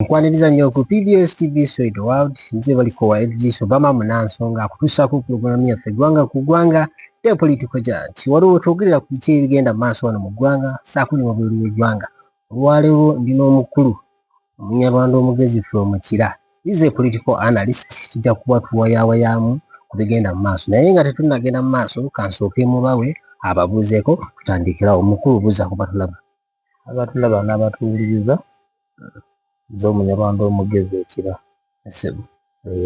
nkwaniriza nnyo ku PBS TV Swahili World nze baliko wa Edris Obama Munansonga akutuusaako pulogulaamu yaffe Gwanga ku Gwanga The Political Judge. Waliwo twogerera ku biki ebigenda mu maaso wano mu ggwanga ssaako ne wabweru w'eggwanga. Olwaleero ndina omukulu omunyarwanda omugezi from Kira. He's a political analyst. Tujja kuba tuwayawayaamu ku bigenda mu maaso naye nga tetunnagenda mu maaso kansooke mubawe ababuuzeeko tutandikirawo. Omukulu buuza ku batulaba. Abatulaba n'abatuwuliriza z'omunyarwanda omugezi Ekira.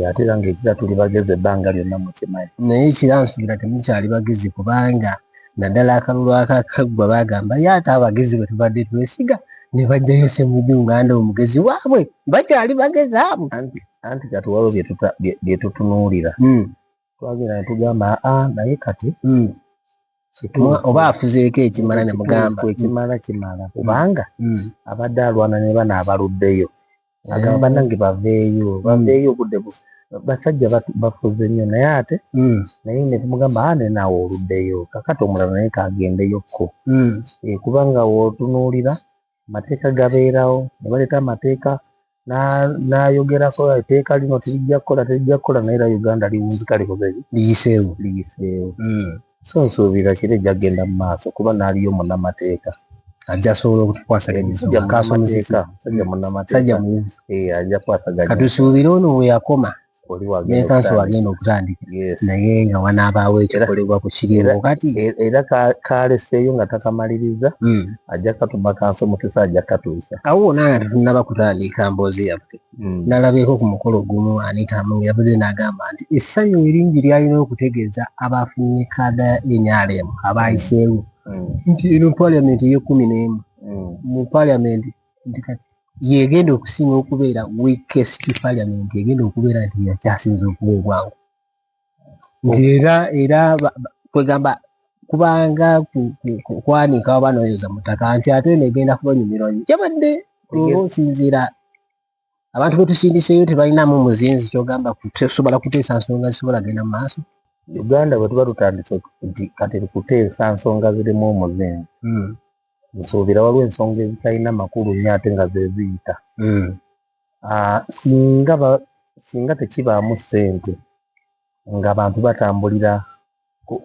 Ate era ng'Ekira tuli bagezi ebbanga lyonna mukimanyi. Naye Ekira nsuubira temukyali bagezi kubanga naddala akalulu akakaggwa bagamba ye ate abagezi bwe tubadde twesiga ne bajjayo Ssemujju omugezi waabwe bakyali bagezi abo. Anti kati waliwo bye tutunuulira. Twagenda ne tugamba naye kati oba afuzeeko ekimala ne mugamba ekimala kimala kubanga abadde alwana ne bano abaluddeyo agamba bannange baveeyo obudde basajja bafuze nnyo naye ate naye ne tumugamba ne naawe oluddeyo kakati omulala naye kagendeyokko kubanga wootunuulira amateeka gabeerawo ne baleeta amateeka n'ayogerako etteeka lino terijja kukola naye era Uganda liwunzika liyiseewo. So nsuubira Kira ejja kgenda mu maaso kuba n'aliyo munnamateeka ajja asobola okutukwasaganya sajja munnamateeka ajja kwasaganya. Katusuubire ono we yakoma naye kanso wagenda okutandika naye nga wanaabaawo ekikolebwa ku kiringo kati era kaleseeyo nga takamaliriza ajja katuma kanso mutisa ajja katuusa awo wonna nga tetunnaba kutandika mboozi yaffe. Nalabeeko ku mukolo gumu Anita Among yabadde n'agamba nti essanyu eringi lyalina okutegeeza abaafunye kaada y'eNRM abaayiseewo nti eno paalamenti ey'e11 mu paalamenti nti kati yegenda okusinga okubeera weakest parliament egenda okubeera nti yakyasinza okuba obwangu nti era kwegamba kubanga kwanika oba noyoza mutaka nti ate negenda kubanyumirwa kyabadde osinziira abantu betusindiseeyo tebalinamu muzinzi kyogamba kusobola kuteesa nsonga zisobola genda mu maaso. Uganda bwe tuba tutandise nti kati kuteesa nsonga zirimu omuzinzi nsuubira waliwo ensonga ezitalina makulu nnyo ate nga zeziyita singa tekibaamu ssente ng'abantu batambulira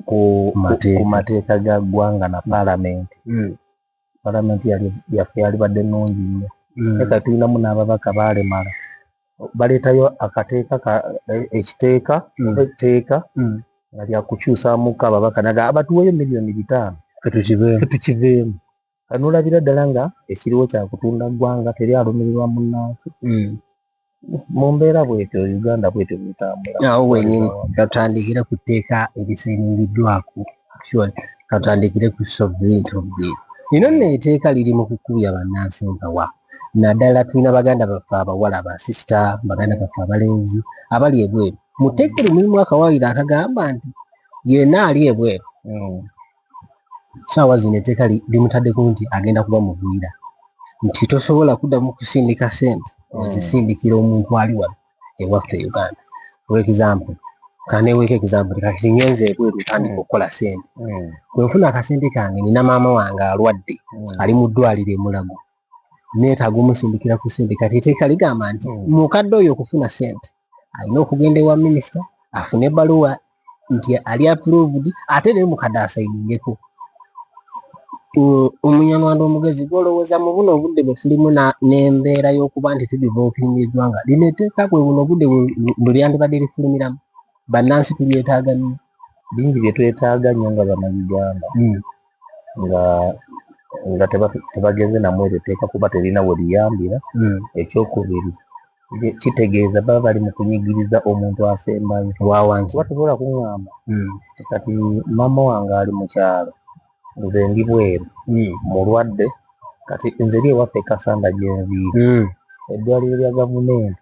ku mateeka ga ggwanga na paalamenti. Paalamenti yaffe yalibadde nnungi nnyo eka tulinamu n'ababaka baalemala baleetayo ekiteeka nga lyakukyusaamuko ababaka naga batuweeyo miliyoni 5 tukiveemu. Kanolabira ddala nga ekiriwo kyakutunda ggwanga teri alumirirwa munnansi. Mu mbeera bwetyo Uganda bwetyo bwetambula. Awo wenyini katandikire ku tteeka erisingiddwako katandikire ku sovereignty of the lino nno etteeka liri mu kukubya bannansi nkawa naddala tulina baganda baffe abawala basisita baganda baffe abalenzi abali ebweru mu tteeka mulimu akawaayiro akagamba nti yenna ali ebweru saawa zino etteeka limutaddeko nti agenda kuba muviira nti tosobola kuddamu kusindika ssente ozisindikira omuntu ali wano ewaffe Uganda. For example kaneweeko example kati ngenze ebweru tandika okukola ssente bwe nfuna akasente kange nina maama wange alwadde ali mu ddwaliro e Mulago neetaaga omusindikira ku ssente kati etteeka ligamba nti mukadde oyo okufuna ssente alina okugenda ewa minisita afune ebbaluwa nti ali approved ate naye mukadde asayiningeko. Omunyarwanda omugezi gwolowooza mu buno obudde bwe tulimu n'embeera y'okuba nti tudivelopinga eggwanga lino etteeka bwe buno obudde bwe lyandibadde lifulumiramu bannansi tulyetaaga nnyo. Bingi bye twetaaga nnyo nga bannayuganda nga tebageze namu eryo etteeka kuba terina we liyambira. Ekyokubiri kitegeeza baba bali mu kunyigiriza omuntu asembayo wawansi kuba tosobola kuŋŋamba kati maama wange ali mu kyalo nze ndi bweru mulwadde kati nze eri ewaffe Kasanda gyenviiri eddwaliro lya gavumenti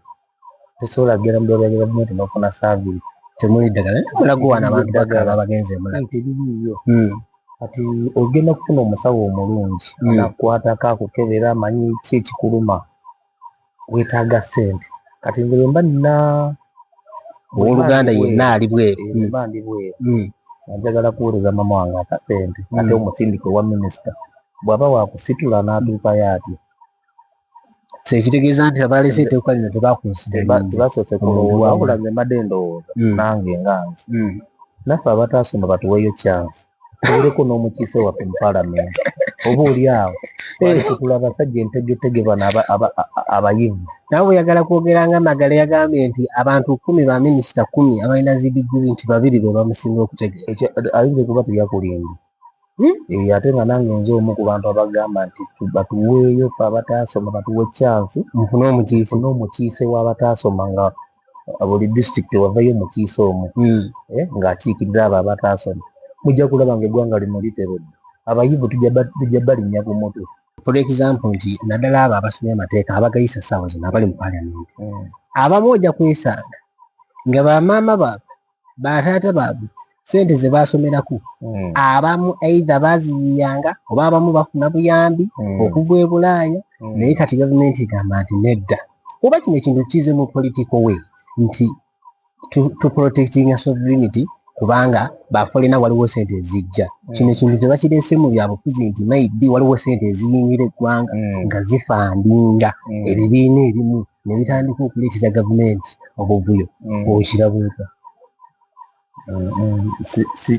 tesobola kugenda mu ddwaliro lya gavumenti n'ofuna saavisi temuli ddagala Mulago wana abantu bagaba bagenze Mulago teririiyo. Kati ogenda kufuna omusawo omulungi anakukwatako akukebera amanyi ki ekikuluma weetaaga ssente. Kati nze bwe mba nina owooluganda yenna ali bweru mba ndi bweru njagala kuweereza maama wange akasente ate omusindike wa minisita bw'aba waakusitula n'atuukayo atyo so ekitegeeza nti abalese etteeka lino tebasoose kulowooza wabula nze mbadde ndowooza nange nganze naffe abataasoma batuweeyo chance tubeereko n'omukiise waffe mu paalamenti oba oli awo tutula abasajja entegetege bano abayivu. Nawe oyagala kwogera nga Magala yagambye nti abantu 10 ba minisita 10 abalina zidiguli nti 2 be bamusinga okutegeera. Ayinza okuba teyakulindi ate nga nange nze omu ku bantu abagamba nti batuweeyo fe abataasoma batuwe chance nfune omukiise w'abataasoma nga buli disitulikiti wavayo omukiise omu ng'akiikirira abo abataasoma. Mujja kulaba nga eggwanga lino literedde abayivu tujja balinnya ku mutwe. For example nti naddala abo abasomye amateeka abagayisa ssaawa zino abali mu paalamenti abamu ojja kwesanga nga bamaama baabwe bataata baabwe sente ze baasomerako abamu either baaziyiyanga oba abamu bafuna buyambi okuva e Bulaaya naye kati gavumenti egamba nti nedda. Oba kino ekintu kize mu political way nti to protecting a sovereignty kubanga bafolena waliwo sente ezijja. Kino ekintu tebakireese mu byabufuzi nti maybe waliwo sente eziyingira eggwanga nga zifandinga ebibiina ebimu ne bitandika okuleetera gavumenti obuvuyo. Okirabuuka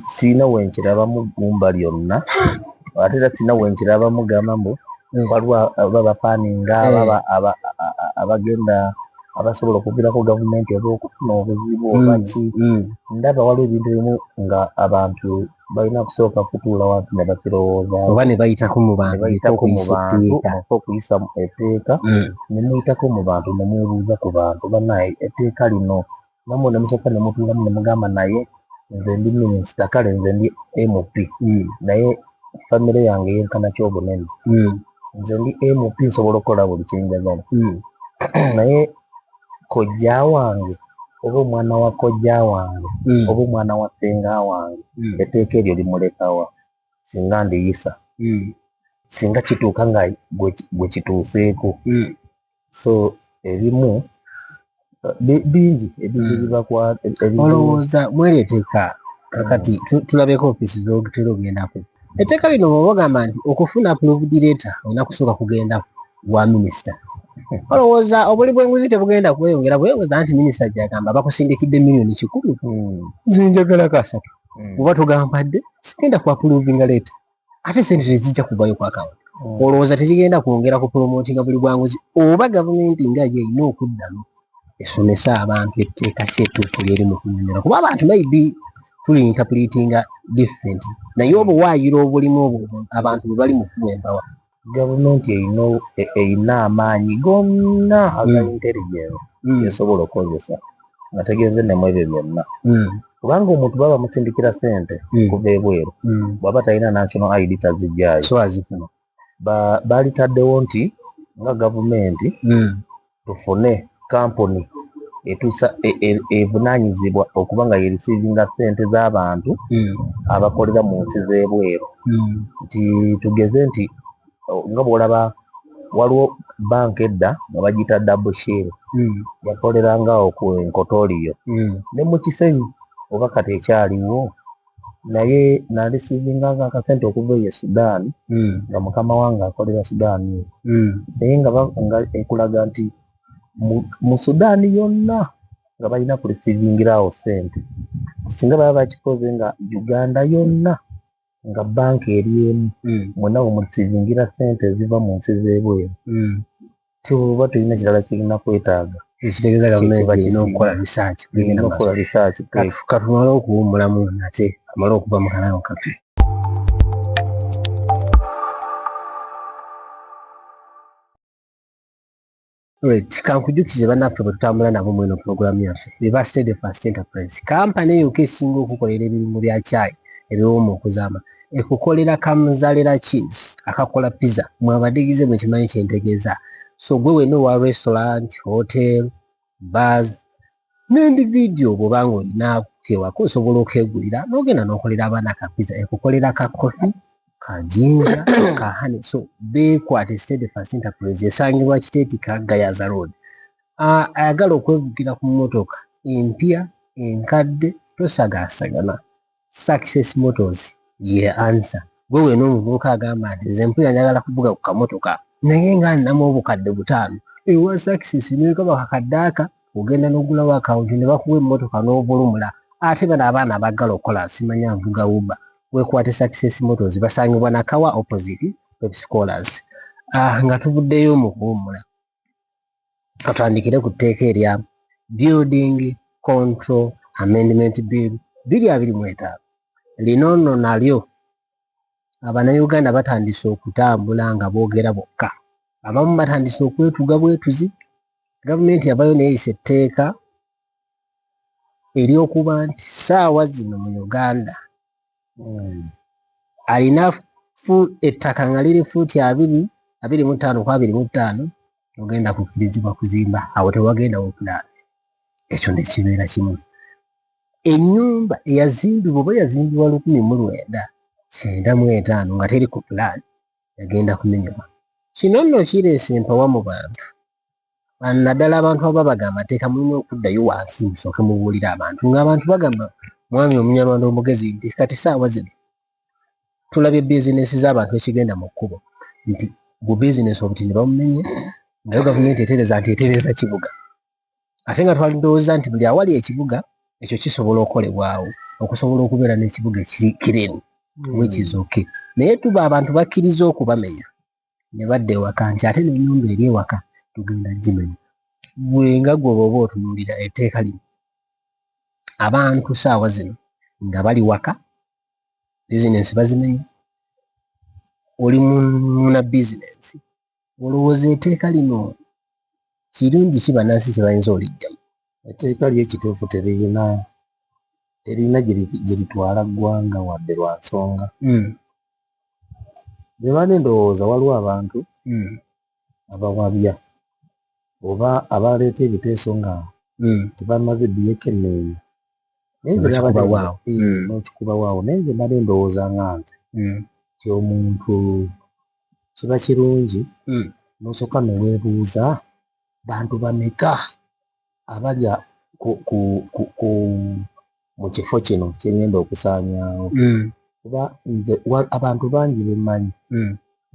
siina wenkirabamu mumbali yonna ate era siina wenkirabamu gamba mbu waliwo babafaninga abagenda abasobola okuviirako gavumenti oba okufuna obuzibu obaki. Ndaba waliwo ebintu bimu nga abantu balina kusooka kutuula wansi ne bakirowooza oba ne bayitako mu bantu okuyisa etteeka ne muyitako mu bantu ne mwebuuza ku bantu bannaye etteeka lino namwe ne musooka ne mutuulamu ne mugamba naye nze ndi minisita kale nze ndi MP naye famire yange yenkana ky'obunene nze ndi MP nsobola okukola buli kyenjagala naye kojja wange oba omwana wa kojja wange oba omwana wa ssenga wange etteeka eryo limulekawa singa ndiyisa singa kituuka nga bwe kituuseeko. So ebimu bingi ebintu bibakwata. Olowooza mweri etteeka kakati tulabeko ofiisi z'ogutera ogendako etteeka lino bw'oba ogamba nti okufuna approved letter olina kusooka kugenda wa minisita. Olowooza obuli bw'enguzi tebugenda kweyongera bweyongeza nti minisita gyagamba bakusindikidde miliyoni 100 nze njagala kasatu oba togampadde sigenda ku approvinga letter ate sente tezijja kuvayo ku akawunti. Olowooza tezigenda kwongera ku promotinga buli bwanguzi oba gavumenti nga yo erina okuddamu esomesa abantu etteeka kyettuufu lyeri mu kunyumira kuba abantu maybe tuli interpretinga different naye obuwaayiro obulimu obwo abantu bwe bali mu kuwa empawa. Gavumenti erina amaanyi gonna aga intelligence esobola okukozesa nga tegenzenemu ebyo byonna kubanga omuntu baba musindikira sente kuva ebweru bwaba talina national ID tazijjaayo so azifuna. Balitaddewo nti nga gavumenti tufune kampuni etuusa evunaanyizibwa okuba nga yerisiivinga sente z'abantu abakolera mu nsi z'ebweru. Nti tugeze nti nga bw'olaba waliwo banka edda nga bagiyita Dabushire yakolerangawo ku Enkotoriyo ne mu Kisenyi oba kati ekyaliwo naye nalisiivinganga akasente okuva eyo Sudan nga mukama wange akolera Sudan naye nga ekulaga nti mu Sudan yonna nga balina kulisiivingirawo sente. Singa baba bakikoze nga Uganda yonna nga banka eri emu mwonna bwemulisiivingira sente eziva mu nsi z'ebweru kyoba tulina kirala kirina kwetaaga. Ekitegeeza gavumenti erina okukola research katumale okuwummulamu nate amale okuva mu kalawo kaffe. Kankujukize bannaffe bwe tutambula nabo mu eno puroguramu yaffe eba Steady Fast Enterprise kampani eyokka esinga okukolera ebirimu bya caayi ebiwooma okuzaama ekukolera kamuzalera cheese akakola pizza mwabadigize mwekimanyi kyentegeeza. So gwe wenna owa restaurant hotel bars n'individual bw'obanga olina kewaka osobola okegulira n'ogenda n'okolera abaana ka pizza ekukolera ka kofi ka jinja ka honey. So beekwate Steady Fast Enterprise esangibwa Kiteeti ka Gayaza Road. Ayagala okwevugira ku mmotoka empya enkadde tosagaasagana Success Motors ye answer. Gwe wenna omuvubuka agamba nti nze mpulira njagala kuvuga ku kamotoka naye nga nnamu obukadde 5 ewa success ne kaba kakadaka ogenda n'ogulawo account ne bakuwa emmotoka n'obulumula ate bano abaana abaggala okukola simanya nvuga Uber wekwate Success Motors basangibwa na Kawa opposite Pepsi Scholars. Nga tuvuddeyo mu kuwummula katandikire ku tteeka erya Building Control Amendment Bill 2025 lino nno nalyo Abannayuganda batandise okutambula nga boogera bokka. Abamu batandise okwetuga bwetuzi. Gavumenti yabayo neeyisa etteeka eryokuba nti ssaawa zino mu Uganda alina ettaka nga liri fuuti 25 ku 25 ogenda kukkirizibwa kuzimba awo tewagendawo pulaani. Ekyo ne kibeera kimu. Ennyumba eyazimbibwa oba yazimbibwa 1995 nga teri ku pulaani yagenda kumenyebwa. Kino nno kireese empawa mu bantu. Naddala abantu aba bagamba amateeka mulina okuddayo wansi musooke mubuulire abantu ng'abantu bagamba mwami Omunyarwanda omugezi nti kati ssaawa zino tulabye bizinesi z'abantu ekigenda mu kkubo nti bu bizinesi obutinde bamumenye naye gavumenti etereeza nti etereeza kibuga ate nga twalindowooza nti buli awali ekibuga ekyo kisobola okukolebwawo okusobola okubeera n'ekibuga kireni wekizoke naye tuba abantu bakkiriza okubamenya ne badda ewaka nti ate n'ennyumba eri ewaka tugenda gimenya. Bwenga gwe bw'oba otunuulira etteeka lino abantu ssaawa zino nga bali waka bizinesi bazimenya oli muna bizinesi olowooza etteeka lino kirungi ki bannansi kye bayinza olijjamu? Etteeka ly'ekituufu terina gye litwala ggwanga wadde lwa nsonga bwe bane ndowooza waliwo abantu abawabya oba abaleeta ebiteeso nga tebamaze ebbyekenneenya n'okikuba waawo naye nze bane ndowooza nga nze ti omuntu kiba kirungi n'osooka neweebuuza bantu bameka abalya mu kifo kino kye ngenda okusaanyaawo kuba nze abantu bangi bemanyi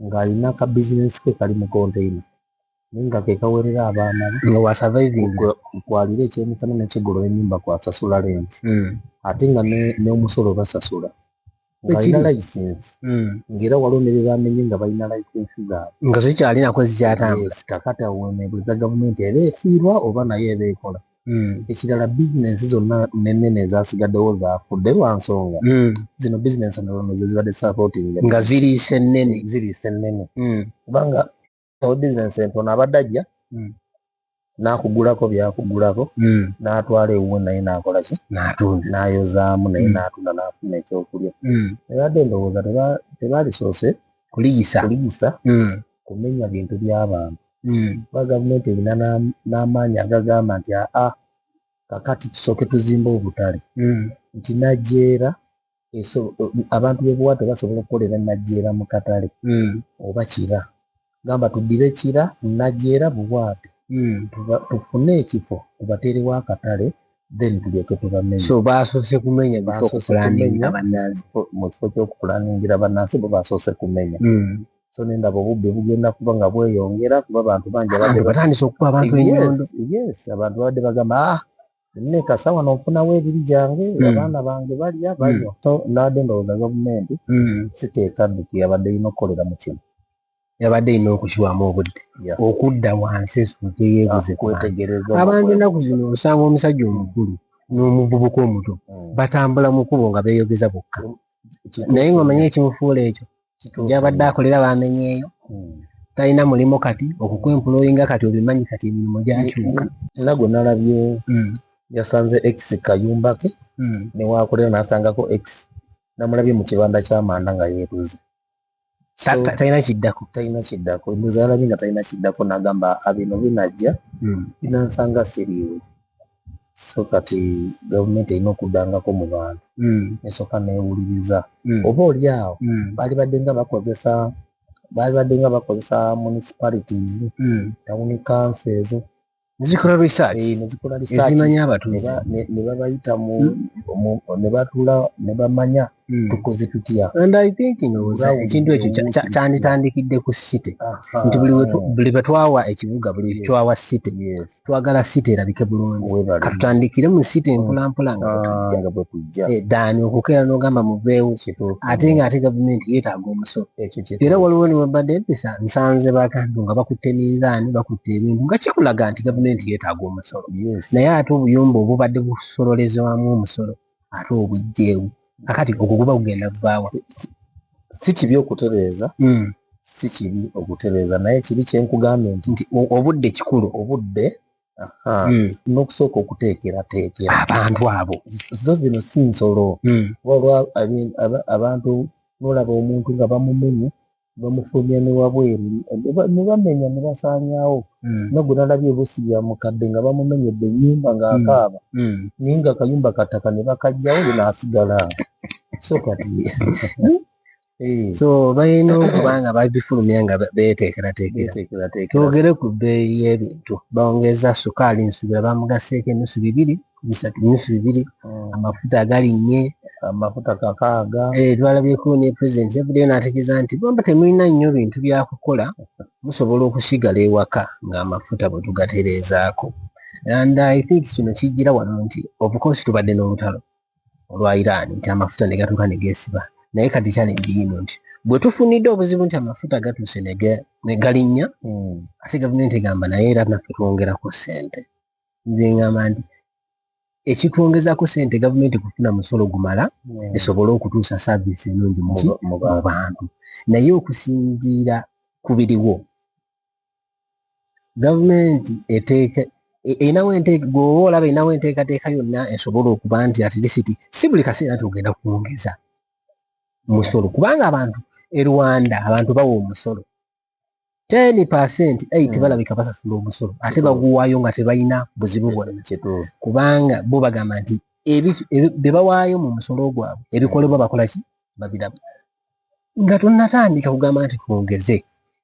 ng'alina ka bizinesi ke kali mu konteyina naye nga ke kawerera abaana be nga wa surviving kwalira ekyemisana n'ekiggulo n'ennyumba kwasasula rent ate nga n'omusolo basasula ng'alina layisinsi ng'era waliwo ne bye bamenye nga balina layisinsi zaabwe nga zikyalinako zikyatambula. kakati awo weneebuuza gavumenti eba efiirwa oba naye eba ekola. Ekirala bizinesi zonna n'ennene ezasigaddewo zaafudde lwa nsonga zino bizinesi endala ze zibadde supporting nga ziriisa ennene kubanga awo bizinesi entono abadde ajja n'akugulako byakugulako n'atwala ewuwe naye n'akola ki n'ayozaamu naye n'atunda n'afuna ekyokulya. Ebadde ndowooza tebaalisoose kuliyisa kumenya bintu by'abantu kuba gavumenti erina n'amaanyi agagamba nti kakati tusooke tuzimbe obutale nti Najjeera abantu bebuwa tebasobola okukolera Najjeera mu katale oba Kira gamba tuddire Kira Najjeera Buwaate tufune ekifo tubateerewo akatale then tulyoke tubamenye. So basoose kumenya mu kifo ky'okupulaningira bannansi bo basoose kumenya. So nendaba obubbi bugenda kuba nga bweyongera kuba abantu bangi batandise okuba abantu ennyondo. Abantu babadde bagamba nne kasawa n'ofunawo ebiri gyange abaana bange balya banywa. So nabadde ndowooza gavumenti siteeka nti yabadde erina okukolera mu kino. Yabadde erina okukiwamu obudde okudda wansi esooke yeebuze kwetegereza abantu ennaku zino osanga omusajja omukulu n'omuvubuka omuto batambula mu kkubo nga beeyogeza bokka naye ng'omanye ekimufuula ekyo gy'abadde akolera bamenyeeyo talina mulimo kati okukwempulooyinga kati obimanyi kati emirimu gyakyuka. Era gwe nalabye yasanze X kayumba ke ne waakolera n'asangako X namulabye mu kibanda ky'amanda nga yeetuze talina kiddako mbuzi alabye nga talina kiddako n'agamba bino binajja binansanga siriiwe. So kati gavumenti erina okuddangako mu bantu nesooka neewuliriza oba oli awo baali badde nga bakozesa municipalities town council ezo nezikola research ezimanya abatuuze ne babayita ne batuula ne bamanya tukoze tutya. And I think ekintu ekyo kyanditandikidde ku city nti buli bwe twawa ekibuga buli twawa city twagala city erabike bulungi katutandikire mu city mpolampola nga bwe tujja ddaani okukeera n'ogamba muveewo ate ng'ate gavumenti yeetaaga omusolo era waliwo ne wabadde empisa nsanze bakantu nga bakutte minzaani bakutte ebintu nga kikulaga nti gavumenti yeetaaga omusolo naye ate obuyumba obubadde busololezebwamu omusolo ate obujjeewo kakati ogwo guba kugenda vaawa si kibi okutereeza si kibi okutereeza naye kiri kyenkugambye nti obudde kikulu obudde n'okusooka okuteekerateekera abantu abo zo zino si nsolo walwa abantu n'olaba omuntu nga bamumenye bamufulumya ne wabweru ne bamenya ne basaanyaawo nagwe nalabye busibya mukadde nga bamumenyedde ennyumba ng'akaaba naye nga akayumba kataka ne bakajjawo ye n'asigala so kati so balina okuba nga babifulumya nga beteekerateekera twogere ku bbeeyi y'ebintu bongeza sukaali nsubira bamugaseeko ennusu 2 3 2 amafuta agalinnye amafuta kakaaga twalabyeko ne pulezidenti yavuddeyo n'ategeeza nti bomba temulina nnyo bintu byakukola musobola okusigala ewaka ng'amafuta bwe tugatereezaako and I think kino kijjira wano nti of course tubadde n'olutalo olwa Iran nti amafuta ne gatuuka ne geesiba naye kati challenge yino nti bwe tufunidde obuzibu nti amafuta gatuuse ne galinnya ate gavumenti egamba naye era naffe twongerako ssente nze ngamba nti ekitwongezako ssente gavumenti kufuna musolo gumala esobole okutuusa saaviisi ennungi mu bantu naye okusinziira ku biriwo gavumenti erinawo gweoba olaba erinawo enteekateeka yonna esobola okuba nti at least si buli kaseera nti ogenda kwongeza musolo kubanga abantu e Rwanda abantu bawa omusolo 10% 8 balabika basasula omusolo ate baguwaayo nga tebalina buzibu bwonna kubanga bo bagamba nti bye bawaayo mu musolo gwabwe ebikolebwa bakola ki babiraba nga tonnatandika kugamba nti twongeze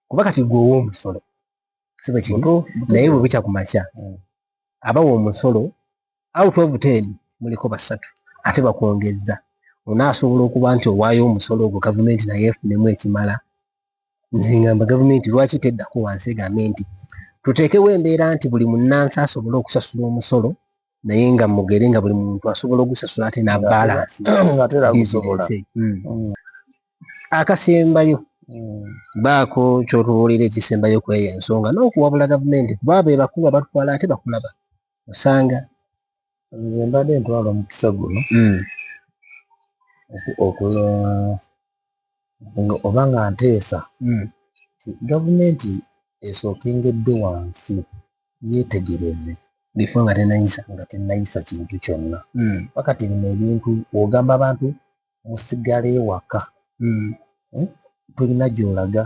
kuba kati gweowa omusolo siba kintu naye bwe bikya ku makya abawa omusolo out of 10 muliko 3 ate bakwongeza onaasobola okuba nti owaayo omusolo ogwo gavumenti naye efunemu ekimala nze ngamba gavumenti lwaki teddako wansi egambe nti tuteekewo embeera nti buli munnansi asobola okusasula omusolo naye nga mugere nga buli muntu asobola ogusasula ate n'abaalansi bizinensi akasembayo baako kyotubuulira ekisembayo ku eyo ensonga n'okuwabula gavumenti kuba be bakulu abatwala ate bakulaba osanga nze mbadde ntwala omukisa guno oba nga nteesa gavumenti esooka engedde wansi yeetegereze bifo nga tenayisa kintu kyonna wakati bino ebintu ogamba abantu musigale ewaka tulina gy'olaga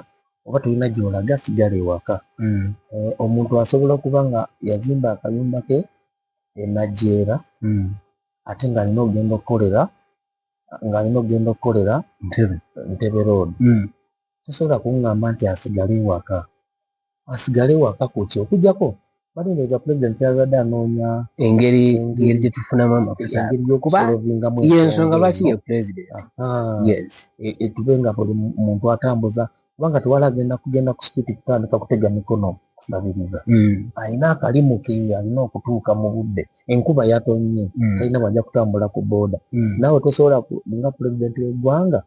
oba tulina gy'olaga sigala ewaka omuntu asobola okuba nga yazimba akayumba ke enajeera ate ng'alina ogenda okukolera Ntebe Road tosobola kuŋŋamba nti asigale ewaka ku ki okuggyako balindooza pulezidenti yazadde anoonya engeri gye tufunamu amafuta engeri y'okusolovingamu yensonga lwaki ye pulezidenti tube nga buli muntu atambuza kubanga tewala kugenda ku sitiiti kutandika kutega mikono kusabiriza alina akalimu ke alina okutuuka mu budde enkuba yatonnye talina bwajja kutambula ku booda naawe tosobola nga pulezidenti w'eggwanga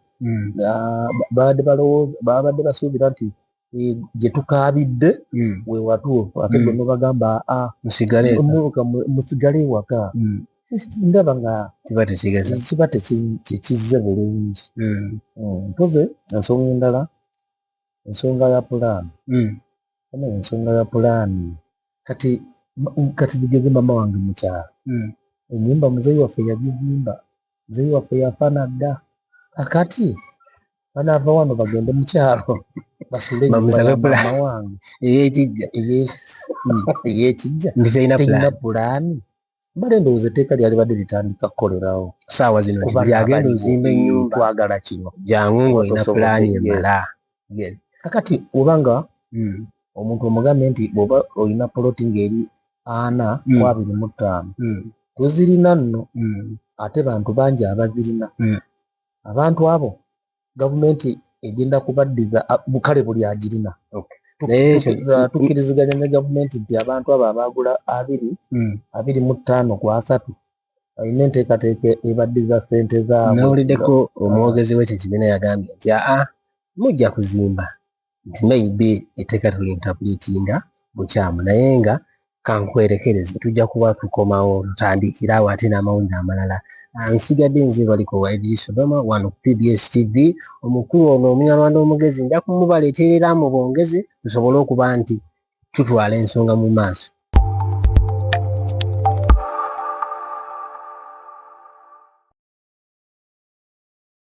babadde basuubira nti gye tukaabidde we watuufu ate gwe nobagamba musigale ewaka ndaba nga kiba tekizze bulungi mpoze ensonga endala ensonga ya pulaani kati tugeze mama wange mukyalo ennyumba muzeeyi waffe yagizimba muzeeyi waffe yafaana dda kakati banaava wano bagende mukyalo basule mama wange ey'ekijja terina pulaani mbale ndowooza etteeka lyali badde litandika kukolerawo saawa zino byagenda ozimba ennyumba twagala kino jangu ng'olina pulaani emala kakati obanga omuntu omugambe nti bw'oba olina poloti ng'eri 4.25 tozirina nno ate bantu bangi abazirina abantu abo gavumenti egenda kubaddiza bukale buli agirina. Tukkiriziganya ne gavumenti nti abantu abo abagula 25 ku 3 alina enteekateeka ebaddiza ssente zaabwe. Nawuliddeko omwogezi w'ekyo ekibiina yagambye nti mujja kuzimba nti maybe etteeka tulintapulitinga bukyamu naye nga kankwerekereze tujja kuba tukomawo tutandikira awo ate n'amawulire amalala. Nsigadde nze baliko Waidi Sodoma wano ku PBS TV. Omukulu ono Omunyarwanda omugezi nja kumubaleeterera mu bongezi tusobole okuba nti tutwala ensonga mu maaso.